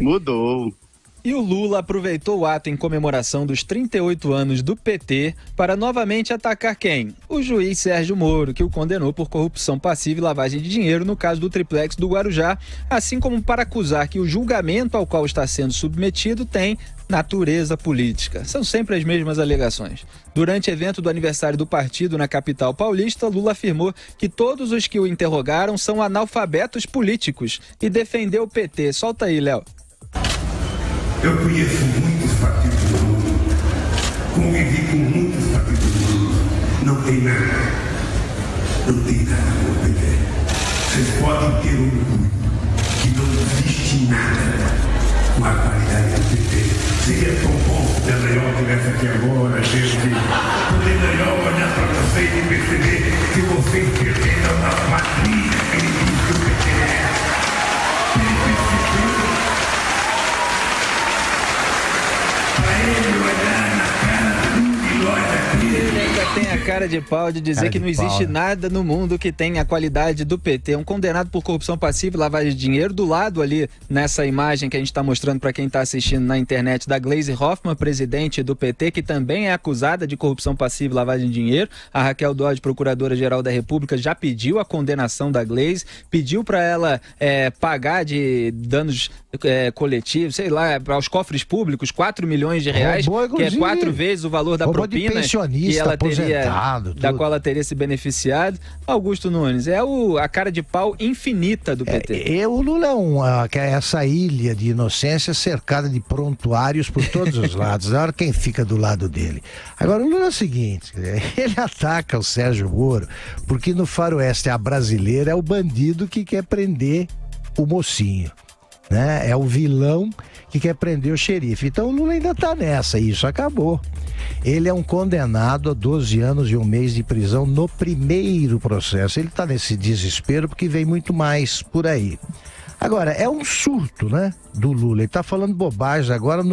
Mudou. E o Lula aproveitou o ato em comemoração dos 38 anos do PT para novamente atacar quem? O juiz Sérgio Moro, que o condenou por corrupção passiva e lavagem de dinheiro no caso do triplex do Guarujá, assim como para acusar que o julgamento ao qual está sendo submetido tem natureza política. São sempre as mesmas alegações. Durante evento do aniversário do partido na capital paulista, Lula afirmou que todos os que o interrogaram são analfabetos políticos e defendeu o PT. Solta aí, Léo. Eu conheço muitos partidos do mundo, convivi com muitos partidos do mundo, não tem nada com o PT. Vocês podem ter orgulho que não existe nada com a qualidade do PT. Seria tão bom se o Delanhol estivesse aqui agora, gente. O Delanhol olhar para vocês e perceber que vocês perderam a matriz que ele disse que o PT é. Ele ainda tem a cara de pau de dizer que não existe nada no mundo que tenha a qualidade do PT. Um condenado por corrupção passiva e lavagem de dinheiro. Do lado ali, nessa imagem que a gente está mostrando para quem está assistindo na internet, da Gleisi Hoffmann, presidente do PT, que também é acusada de corrupção passiva e lavagem de dinheiro. A Raquel Dodge, procuradora-geral da República, já pediu a condenação da Gleisi, pediu para ela pagar de danos coletivos, sei lá, aos cofres públicos, 4 milhões de reais, que é 4 vezes o valor da propina que ela teria, da qual ela teria se beneficiado. Augusto Nunes, é a cara de pau infinita do PT. O Lula é essa ilha de inocência cercada de prontuários por todos os lados. Olha quem fica do lado dele. Agora, o Lula é o seguinte, ele ataca o Sérgio Moro porque no faroeste a brasileira é o bandido que quer prender o mocinho, né? É o vilão que quer prender o xerife. Então o Lula ainda está nessa, isso acabou. Ele é um condenado a 12 anos e 1 mês de prisão no primeiro processo. Ele está nesse desespero porque vem muito mais por aí. Agora, é um surto, né, do Lula. Ele está falando bobagem agora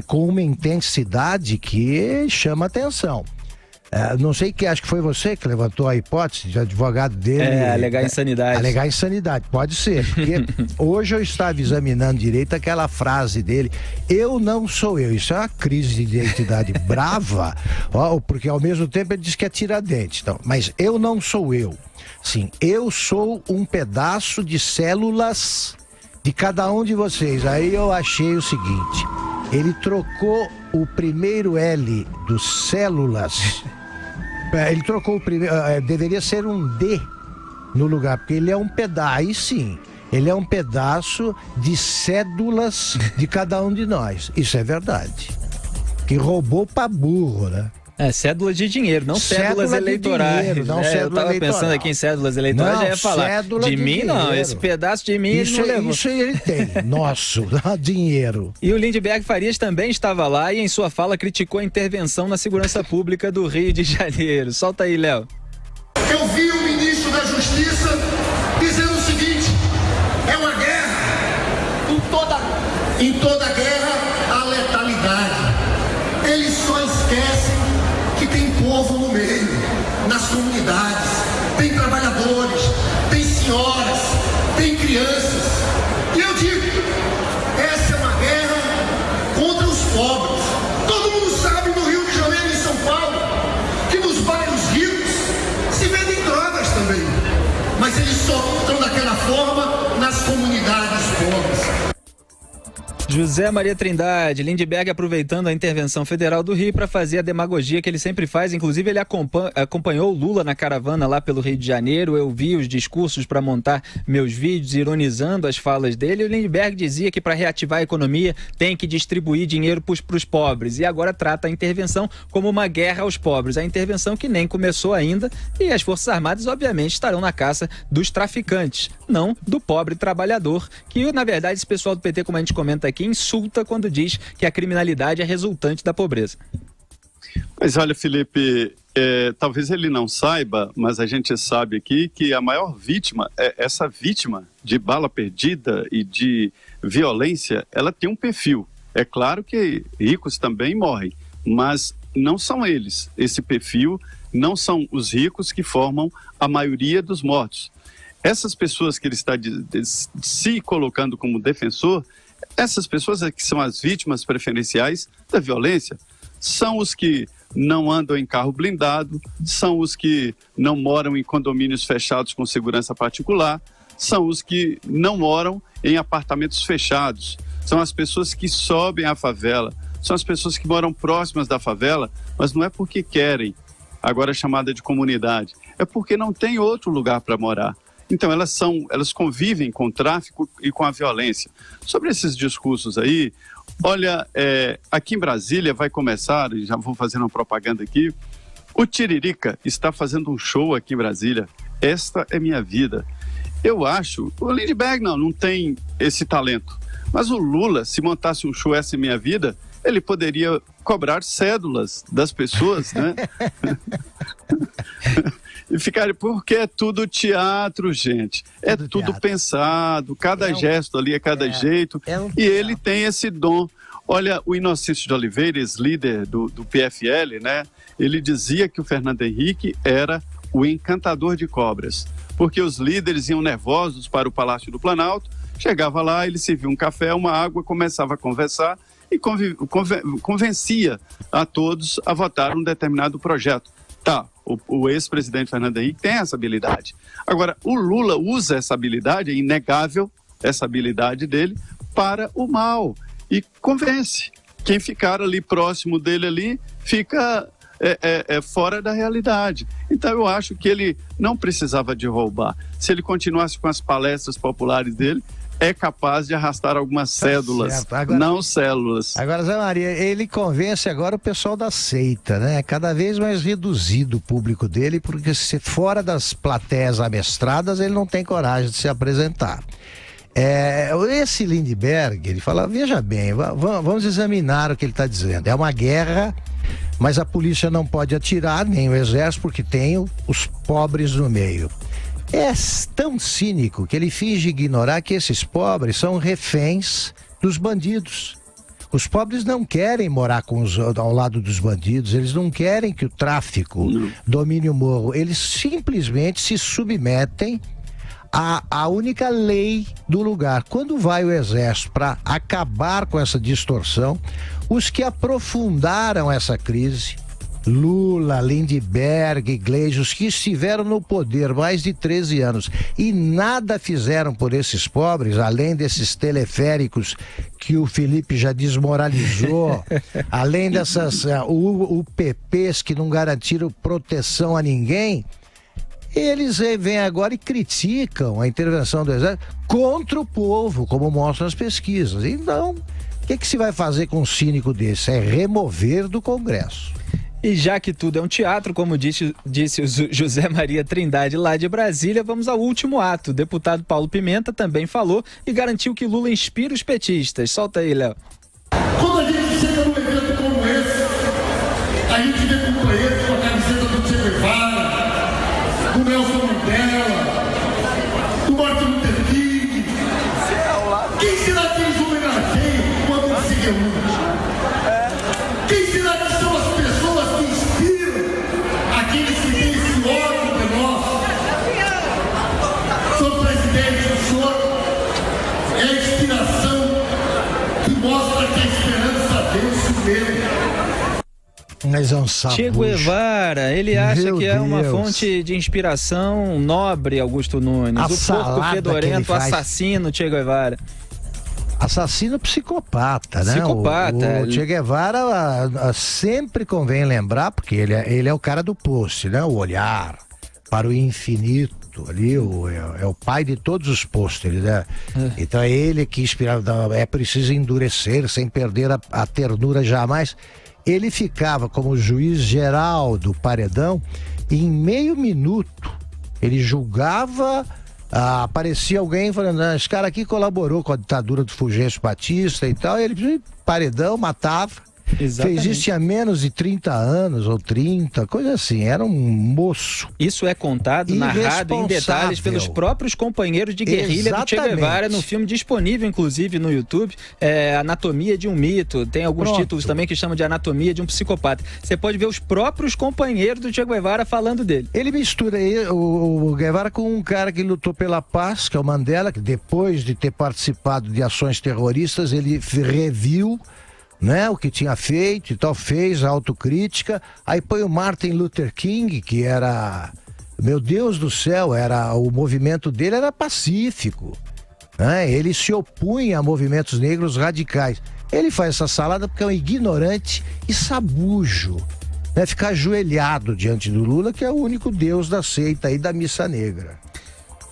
com uma intensidade que chama atenção. Não sei acho que foi você que levantou a hipótese de advogado dele. Alegar insanidade. Alegar insanidade, pode ser. Porque hoje eu estava examinando direito aquela frase dele, eu não sou eu. Isso é uma crise de identidade brava, porque ao mesmo tempo ele diz que é tiradentes. Então, mas eu não sou eu. Sim, eu sou um pedaço de células de cada um de vocês. Aí eu achei o seguinte, ele trocou o primeiro L dos células... Ele trocou o primeiro, deveria ser um D no lugar, porque ele é um pedaço, aí sim, ele é um pedaço de cédulas de cada um de nós. Isso é verdade. Que roubou pra burro, né? Cédulas de dinheiro, não cédulas eleitorais. Dinheiro, não eu tava pensando aqui em cédulas eleitorais, já ia falar. De mim não, esse pedaço de mim ele não levou. Isso ele tem, nosso, dinheiro. E o Lindbergh Farias também estava lá e em sua fala criticou a intervenção na segurança pública do Rio de Janeiro. Solta aí, Léo. Eu vi o ministro da Justiça dizendo o seguinte, é uma guerra, em toda guerra há letalidade. Eles só esquecem que tem povo no meio, nas comunidades, tem trabalhadores, tem senhoras, tem crianças. E eu digo, essa é uma guerra contra os pobres. Todo mundo sabe no Rio de Janeiro e em São Paulo que nos bairros ricos se vendem drogas também. Mas eles só estão daquela forma nas comunidades pobres. José Maria Trindade, Lindbergh aproveitando a intervenção federal do Rio para fazer a demagogia que ele sempre faz. Inclusive, ele acompanhou o Lula na caravana lá pelo Rio de Janeiro. Eu vi os discursos para montar meus vídeos, ironizando as falas dele. O Lindbergh dizia que para reativar a economia tem que distribuir dinheiro para os pobres. E agora trata a intervenção como uma guerra aos pobres. A intervenção que nem começou ainda. E as Forças Armadas, obviamente, estarão na caça dos traficantes, não do pobre trabalhador, que, na verdade, esse pessoal do PT, como a gente comenta aqui, insulta quando diz que a criminalidade é resultante da pobreza. Mas olha, Felipe, talvez ele não saiba, mas a gente sabe aqui que a maior vítima, essa vítima de bala perdida e de violência, ela tem um perfil. É claro que ricos também morrem, mas não são eles. Esse perfil não são os ricos que formam a maioria dos mortos. essas pessoas que ele está se colocando como defensor, essas pessoas é que são as vítimas preferenciais da violência. São os que não andam em carro blindado, são os que não moram em condomínios fechados com segurança particular, são os que não moram em apartamentos fechados, são as pessoas que sobem a favela, são as pessoas que moram próximas da favela, mas não é porque querem, agora chamada de comunidade, é porque não tem outro lugar para morar. Então elas convivem com o tráfico e com a violência. Sobre esses discursos aí, olha, aqui em Brasília vai começar, já vou fazer uma propaganda aqui, o Tiririca está fazendo um show aqui em Brasília, Esta é Minha Vida. Eu acho, o Lindbergh não tem esse talento, mas o Lula, se montasse um show Essa é Minha Vida, ele poderia cobrar cédulas das pessoas, né? E ficar, porque é tudo teatro, gente. É tudo teatro. Pensado, cada gesto ali é cada jeito. E ele tem esse dom. Olha, o Inocêncio de Oliveira, ex-líder do PFL, né? Ele dizia que o Fernando Henrique era o encantador de cobras. Porque os líderes iam nervosos para o Palácio do Planalto, chegava lá, ele servia um café, uma água, começava a conversar e convencia a todos a votar um determinado projeto. Tá, o ex-presidente Fernando Henrique tem essa habilidade. Agora, o Lula usa essa habilidade, é inegável essa habilidade dele, para o mal. E convence. Quem ficar ali próximo dele ali, fica fora da realidade. Então eu acho que ele não precisava de roubar. Se ele continuasse com as palestras populares dele, é capaz de arrastar algumas cédulas, agora, não células. Agora, Zé Maria, ele convence agora o pessoal da seita, né? Cada vez mais reduzido o público dele, porque se fora das plateias amestradas, ele não tem coragem de se apresentar. Esse Lindbergh, ele fala, veja bem, vamos examinar o que ele está dizendo. É uma guerra, mas a polícia não pode atirar, nem o exército, porque tem os pobres no meio. É tão cínico que ele finge ignorar que esses pobres são reféns dos bandidos. Os pobres não querem morar ao lado dos bandidos, eles não querem que o tráfico domine o morro. Eles simplesmente se submetem à única lei do lugar. Quando vai o exército para acabar com essa distorção, os que aprofundaram essa crise, Lula, Lindbergh, Gleisi, que estiveram no poder mais de 13 anos e nada fizeram por esses pobres, além desses teleféricos que o Felipe já desmoralizou, além dessas UPPs que não garantiram proteção a ninguém, eles vêm agora e criticam a intervenção do exército contra o povo, como mostram as pesquisas. Então, o que se vai fazer com um cínico desse? É remover do Congresso. E já que tudo é um teatro, como disse o José Maria Trindade lá de Brasília, vamos ao último ato. O deputado Paulo Pimenta também falou e garantiu que Lula inspira os petistas. Solta aí, Léo. Quando a gente chega num evento como esse, a gente vê companheiros com a camiseta do Che Guevara, do Nelson Mandela, do Martin Luther King. Quem será que eles homenageiam quando se reúnem? Quem será que são as pessoas que inspiram aqueles que têm esse ódio de nós? Senhor presidente, o senhor é a inspiração que mostra que a esperança vence mesmo. Mas é um sabujo. Che Guevara, ele acha que é uma fonte de inspiração nobre, Augusto Nunes. O porco fedorento, assassino Che Guevara. Assassino psicopata, né? Psicopata. O Che Guevara sempre convém lembrar, porque ele é o cara do post, né? O olhar para o infinito ali, é o pai de todos os pôsteres, né? Então é ele que inspira, é preciso endurecer sem perder a ternura jamais. Ele ficava como juiz geral do paredão e em meio minuto ele julgava. Aparecia alguém falando, esse cara aqui colaborou com a ditadura do Fulgêncio Batista e tal, e ele paredão, matava, Fez isso tinha menos de 30 anos ou 30, coisa assim, era um moço. Isso é contado, narrado em detalhes pelos próprios companheiros de guerrilha do Che Guevara, no filme disponível, inclusive, no YouTube, Anatomia de um Mito. Tem alguns títulos também que chamam de Anatomia de um Psicopata. Você pode ver os próprios companheiros do Che Guevara falando dele. Ele mistura o Guevara com um cara que lutou pela paz, que é o Mandela, que depois de ter participado de ações terroristas, ele reviu, né, o que tinha feito e tal, fez a autocrítica. Aí põe o Martin Luther King, que era, meu Deus do céu, o movimento dele era pacífico, né? Ele se opunha a movimentos negros radicais. Ele faz essa salada porque é um ignorante e sabujo, né? Ficar ajoelhado diante do Lula, que é o único Deus da seita aí da missa negra.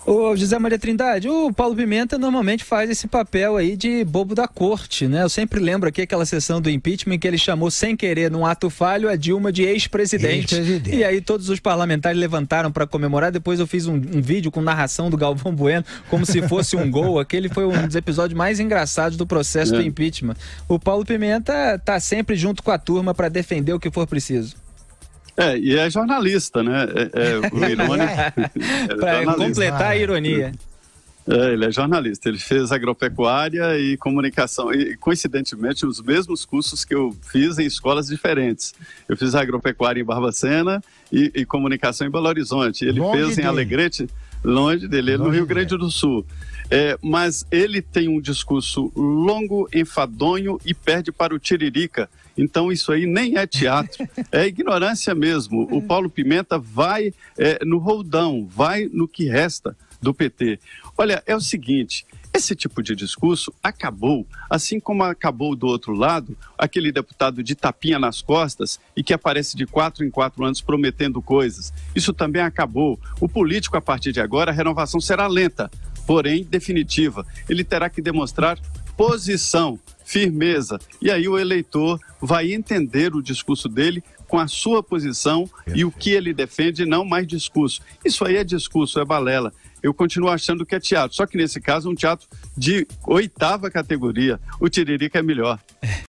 Ô José Maria Trindade, o Paulo Pimenta normalmente faz esse papel aí de bobo da corte, né? Eu sempre lembro aqui aquela sessão do impeachment que ele chamou sem querer, num ato falho, a Dilma de ex-presidente. E aí todos os parlamentares levantaram para comemorar. Depois eu fiz um vídeo com narração do Galvão Bueno, como se fosse um gol. Aquele foi um dos episódios mais engraçados do processo do impeachment. O Paulo Pimenta tá sempre junto com a turma para defender o que for preciso. E é jornalista, né? O irônico. Para completar a ironia. Ele é jornalista. Ele fez agropecuária e comunicação. E, coincidentemente, os mesmos cursos que eu fiz em escolas diferentes. Eu fiz agropecuária em Barbacena e comunicação em Belo Horizonte. Ele fez em Alegrete, longe dele, no Rio Grande do Sul. Mas ele tem um discurso longo, enfadonho e perde para o Tiririca. Então isso aí nem é teatro, é ignorância mesmo. O Paulo Pimenta vai no roldão, vai no que resta do PT. Olha, é o seguinte, esse tipo de discurso acabou, assim como acabou do outro lado, aquele deputado de tapinha nas costas e que aparece de 4 em 4 anos prometendo coisas. Isso também acabou. O político, a partir de agora, a renovação será lenta, porém definitiva. Ele terá que demonstrar posição, firmeza, e aí o eleitor vai entender o discurso dele com a sua posição e o que ele defende, não mais discurso. Isso aí é discurso, é balela. Eu continuo achando que é teatro, só que nesse caso é um teatro de 8ª categoria. O Tiririca é melhor.